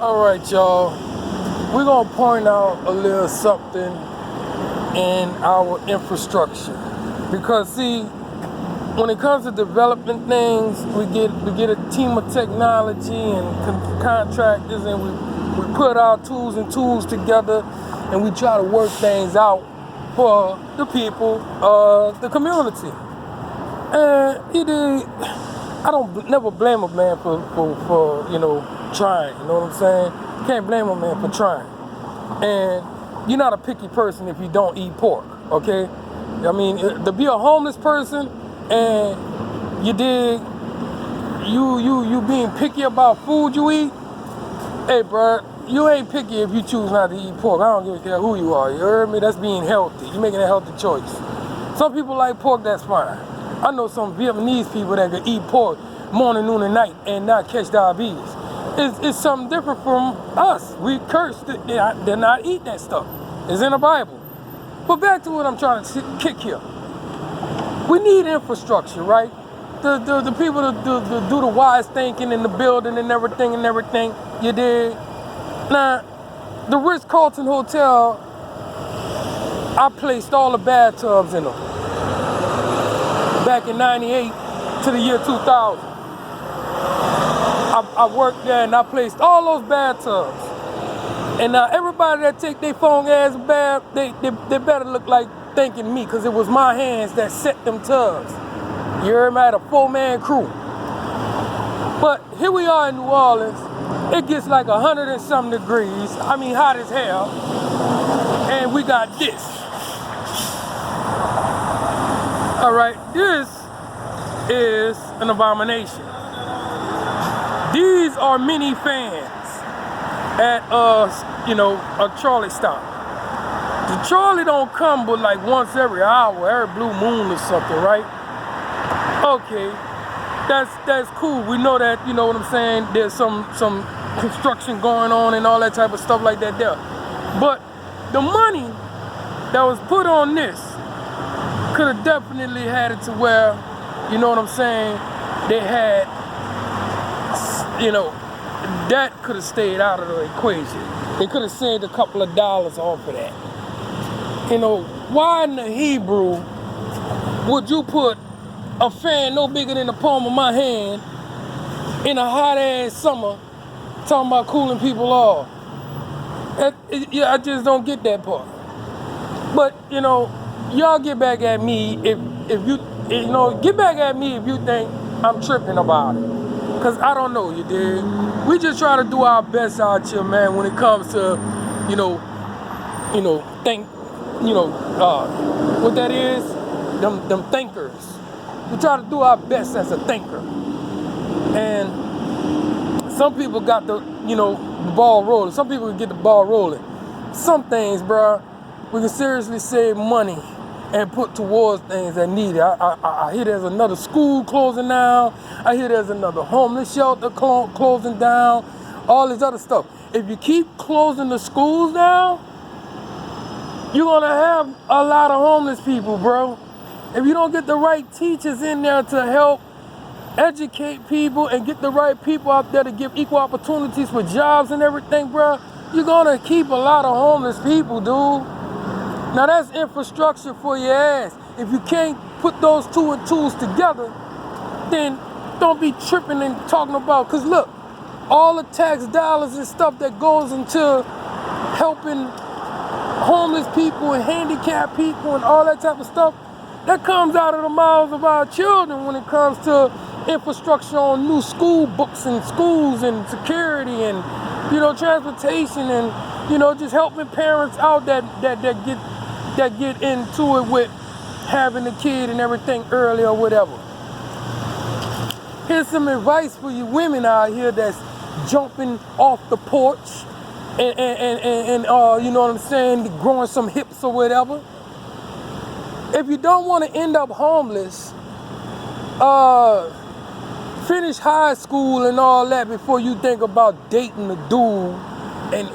All right, y'all. We're going to point out a little something in our infrastructure. Because, see, when it comes to developing things, we get a team of technology and contractors, and we put our tools together, and we try to work things out for the people of the community. And I don't never blame a man for trying. You know what I'm saying? Can't blame a man for trying. And you're not a picky person if you don't eat pork. Okay? I mean, to be a homeless person and you being picky about food you eat. Hey, bro, you ain't picky if you choose not to eat pork. I don't give a care who you are. You heard me? That's being healthy. You're making a healthy choice. Some people like pork. That's fine. I know some Vietnamese people that can eat pork morning, noon, and night and not catch diabetes. It's something different from us. We cursed they're not eat that stuff. It's in the Bible. But back to what I'm trying to kick here. We need infrastructure, right? The people to do the wise thinking in the building and everything. You did. Now, the Ritz-Carlton Hotel, I placed all the bathtubs in them. Back in 98 to the year 2000. I worked there and I placed all those bathtubs. And now everybody that take their phone ass bath, they better look like thanking me, because it was my hands that set them tubs. You heard me? I had a 4-man crew. But here we are in New Orleans. It gets like 100 and some degrees. I mean, hot as hell. And we got this. All right, this is an abomination. These are mini fans at a Charlie stop. The Charlie don't come but like once every hour, every blue moon or something, right? Okay, that's cool. We know that, you know what I'm saying, there's some construction going on and all that type of stuff like that there. But the money that was put on this could have definitely had it to where, you know what I'm saying, they had, that could have stayed out of the equation. They could have saved a couple of dollars off of that. Why in the Hebrew would you put a fan no bigger than the palm of my hand in a hot ass summer talking about cooling people off? I just don't get that part. But, y'all get back at me if you get back at me if you think I'm tripping about it. Cause I don't know, you dig? We just try to do our best out here, man, when it comes to, what that is? Them thinkers. We try to do our best as a thinker. And some people got the ball rolling. Some people can get the ball rolling. Some things, bro, we can seriously save money and put towards things that need it. I hear there's another school closing down. I hear there's another homeless shelter closing down. All this other stuff. If you keep closing the schools down, you're gonna have a lot of homeless people, bro. If you don't get the right teachers in there to help educate people and get the right people out there to give equal opportunities for jobs and everything, bro, you're gonna keep a lot of homeless people, dude. Now that's infrastructure for your ass. If you can't put those two and twos together, then don't be tripping and talking about, cause look, all the tax dollars and stuff that goes into helping homeless people and handicapped people and all that type of stuff, that comes out of the mouths of our children when it comes to infrastructure on new school books and schools and security and, transportation and, just helping parents out that get into it with having a kid and everything early or whatever. Here's some advice for you women out here that's jumping off the porch and you know what I'm saying, growing some hips or whatever. If you don't want to end up homeless, finish high school and all that before you think about dating a dude and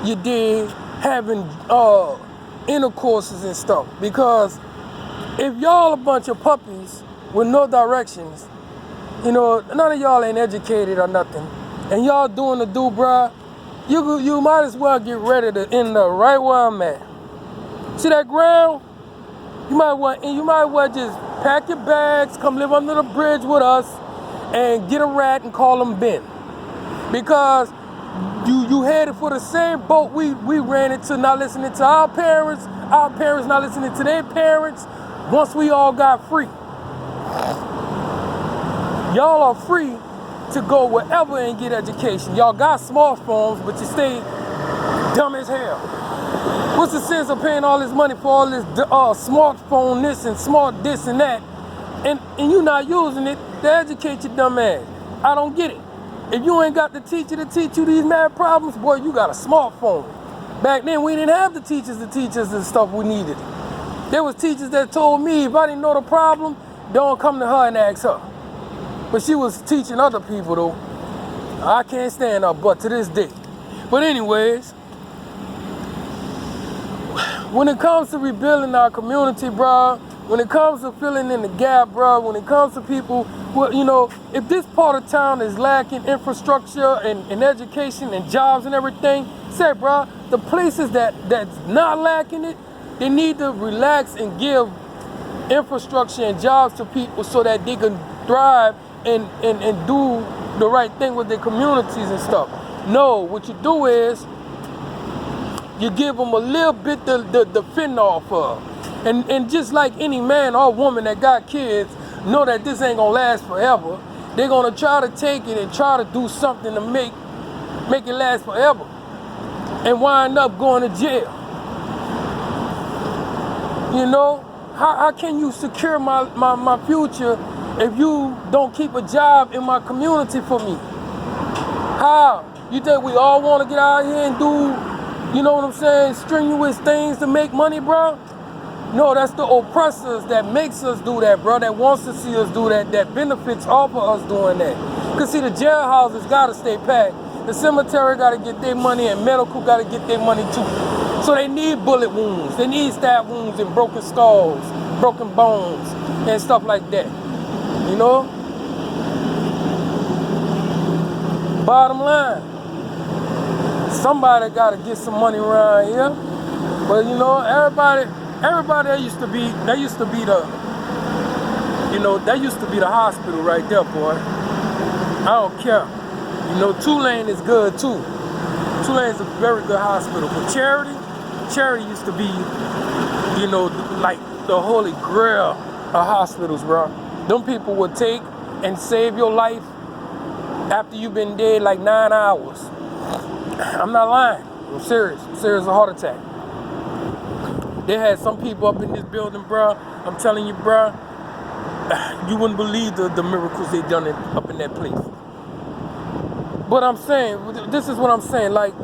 you did having intercourses and stuff. Because if y'all a bunch of puppies with no directions, none of y'all ain't educated or nothing, and y'all doing the do, bruh, you might as well get ready to end up right where I'm at. See that ground? You might well just pack your bags, come live under the bridge with us, and get a rat and call him Ben. Because you headed for the same boat we ran into, not listening to our parents not listening to their parents. Once we all got free, y'all are free to go wherever and get education. Y'all got smartphones, but you stay dumb as hell. What's the sense of paying all this money for all this smartphone this and smart this and that, and you not using it to educate your dumb ass? I don't get it. If you ain't got the teacher to teach you these mad problems, boy, you got a smartphone. Back then, we didn't have the teachers to teach us the stuff we needed. There was teachers that told me if I didn't know the problem, don't come to her and ask her. But she was teaching other people, though. I can't stand her, but to this day. But anyways, when it comes to rebuilding our community, bro, when it comes to filling in the gap, bro, when it comes to people, well, you know, if this part of town is lacking infrastructure and education and jobs and everything, say, bro, the places that's not lacking it, they need to relax and give infrastructure and jobs to people so that they can thrive and do the right thing with their communities and stuff. No, what you do is you give them a little bit to fend off of. And just like any man or woman that got kids know that this ain't gonna last forever, they're gonna try to take it and try to do something to make it last forever and wind up going to jail. You know, how can you secure my future if you don't keep a job in my community for me? How? You think we all want to get out here and do, you know what I'm saying, strenuous things to make money, bro? No, that's the oppressors that makes us do that, bro, that wants to see us do that, that benefits off of us doing that. Because see, the jailhouses got to stay packed. The cemetery got to get their money and medical got to get their money too. So they need bullet wounds. They need stab wounds and broken skulls, broken bones, and stuff like that. You know? Bottom line, somebody got to get some money around here. But you know, everybody that used to be the hospital right there, boy. I don't care. You know, Tulane is good too. Tulane is a very good hospital. But Charity used to be, you know, like the holy grail of hospitals, bro. Them people would take and save your life after you've been dead like 9 hours. I'm not lying. I'm serious. I'm serious, a heart attack. They had some people up in this building, bro. I'm telling you, bro, you wouldn't believe the miracles they done up in that place. But I'm saying, this is what I'm saying. Like,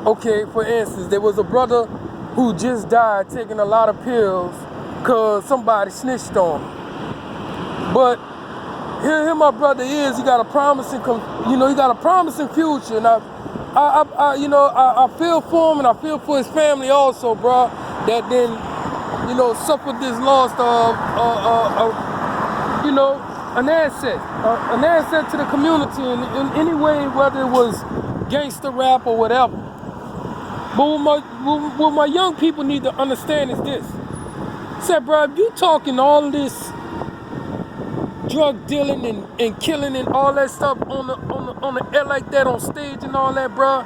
okay, for instance, there was a brother who just died taking a lot of pills because somebody snitched on him. But here my brother is. He got a promising, future, and I feel for him and I feel for his family also, bro. That then, you know, suffered this loss of, an asset to the community in any way, whether it was gangster rap or whatever. But what my young people need to understand is this. Say, bro, if you talking all this drug dealing and killing and all that stuff on the air like that, on stage and all that, bro,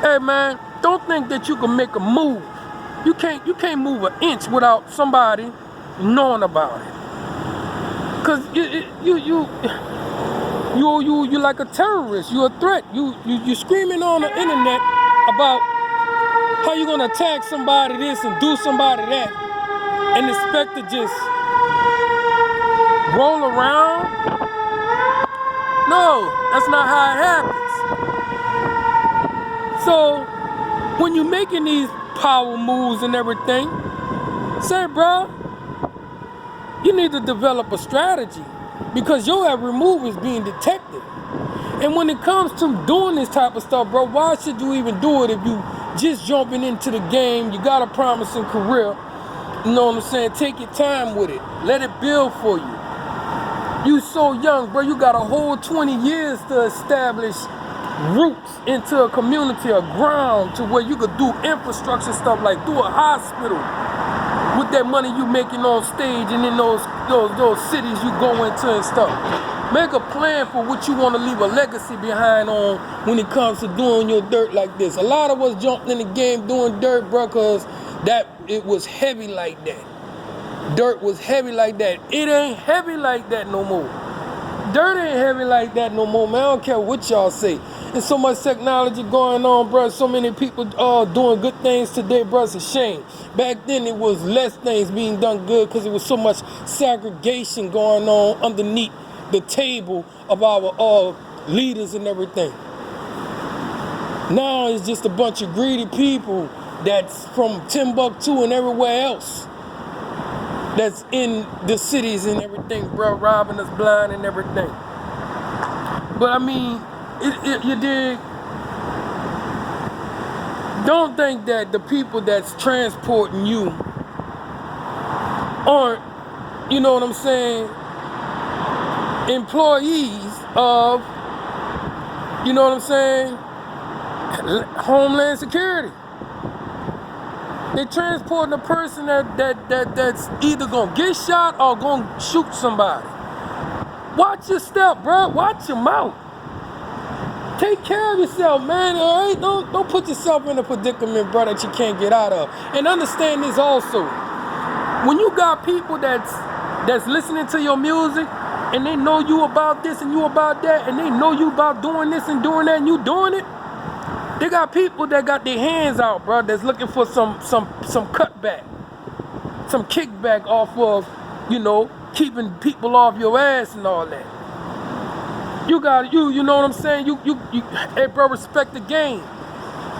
hey man, don't think that you can make a move. You can't move an inch without somebody knowing about it. Cause you like a terrorist. You a threat. You screaming on the internet about how you gonna attack somebody this and do somebody that, and expect to just roll around. No, that's not how it happens. So when you're making these power moves and everything, say, bro, you need to develop a strategy because your every move is being detected. And when it comes to doing this type of stuff, bro, why should you even do it if you just jumping into the game? You got a promising career. You know what I'm saying? Take your time with it. Let it build for you. You so young, bro. You got a whole 20 years to establish roots into a community, a ground to where you could do infrastructure stuff like do a hospital with that money you making on stage and in those cities you go into and stuff. Make a plan for what you want to leave a legacy behind on when it comes to doing your dirt like this. A lot of us jumped in the game doing dirt, bro, because it was heavy like that. Dirt was heavy like that. It ain't heavy like that no more. Dirt ain't heavy like that no more, man. I don't care what y'all say. There's so much technology going on, bro. So many people doing good things today, bro. It's a shame. Back then, it was less things being done good because there was so much segregation going on underneath the table of our leaders and everything. Now it's just a bunch of greedy people that's from Timbuktu and everywhere else that's in the cities and everything, bro, robbing us blind and everything. But I mean, you dig? Don't think that the people that's transporting you aren't, you know what I'm saying, employees of, you know what I'm saying, Homeland Security. They transporting a person that's either gonna get shot or gonna shoot somebody. Watch your step, bro. Watch your mouth. Take care of yourself, man. All right? Don't put yourself in a predicament, bro, that you can't get out of. And understand this also. When you got people that's listening to your music and they know you about this and you about that, and they know you about doing this and doing that, and you doing it. They got people that got their hands out, bro, that's looking for some cutback, some kickback off of, you know, keeping people off your ass and all that. You know what I'm saying? Hey, bro, respect the game.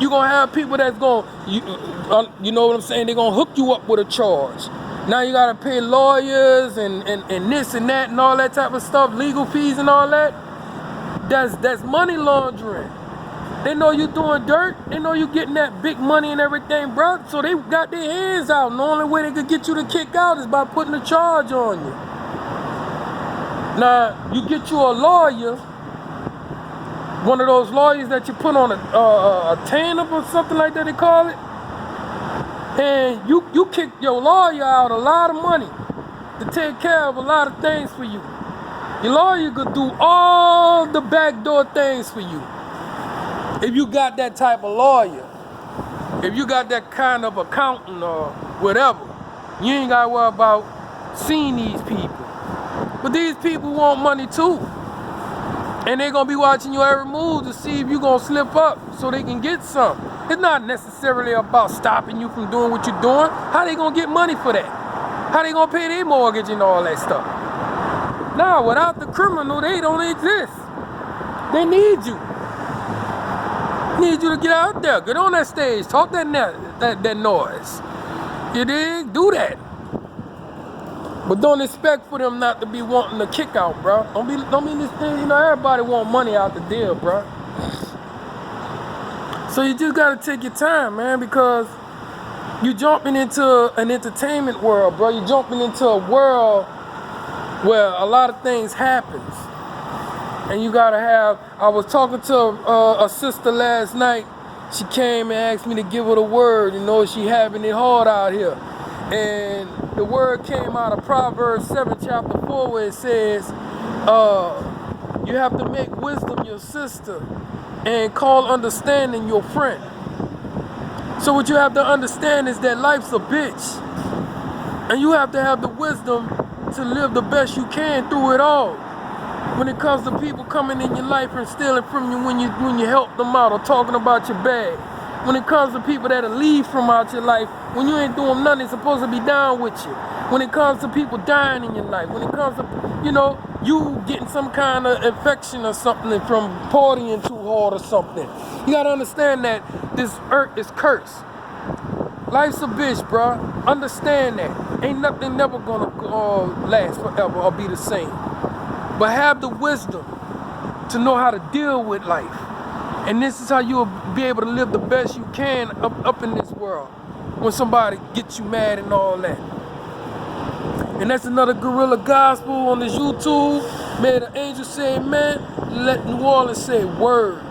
You gonna have people that's gonna, you know what I'm saying? They're gonna hook you up with a charge. Now you gotta pay lawyers and this and that and all that type of stuff, legal fees and all that. That's money laundering. They know you doing dirt. They know you getting that big money and everything, bro. So they got their hands out. And the only way they could get you to kick out is by putting a charge on you. Now, you get you a lawyer, one of those lawyers that you put on a tandem or something like that they call it, and you kick your lawyer out a lot of money to take care of a lot of things for you. Your lawyer could do all the backdoor things for you. If you got that type of lawyer, if you got that kind of accountant or whatever, you ain't got to worry about seeing these people. But these people want money too. And they're going to be watching your every move to see if you're going to slip up so they can get some. It's not necessarily about stopping you from doing what you're doing. How they going to get money for that? How they going to pay their mortgage and all that stuff? Now, without the criminal, they don't exist. They need you. Need you to get out there, get on that stage, talk that noise. You dig? Do that. But don't expect for them not to be wanting to kick out, bro. Don't mean this thing, you know, everybody want money out the deal, bro. So you just gotta take your time, man, because you jumping into an entertainment world, bro. You jumping into a world where a lot of things happens. And you gotta have, I was talking to a sister last night. She came and asked me to give her the word, you know, she having it hard out here. And the word came out of Proverbs 7 chapter 4 where it says, you have to make wisdom your sister and call understanding your friend. So what you have to understand is that life's a bitch. And you have to have the wisdom to live the best you can through it all. When it comes to people coming in your life and stealing from you when you help them out or talking about your bag. When it comes to people that'll leave from out your life, when you ain't doing nothing, supposed to be down with you. When it comes to people dying in your life, when it comes to, you know, you getting some kind of infection or something from partying too hard or something. You gotta understand that this earth is cursed. Life's a bitch, bro. Understand that. Ain't nothing never gonna last forever or be the same. But have the wisdom to know how to deal with life. And this is how you'll be able to live the best you can up in this world. When somebody gets you mad and all that. And that's another Guerrilla Gospel on this YouTube. May the angel say amen. Let New Orleans say word.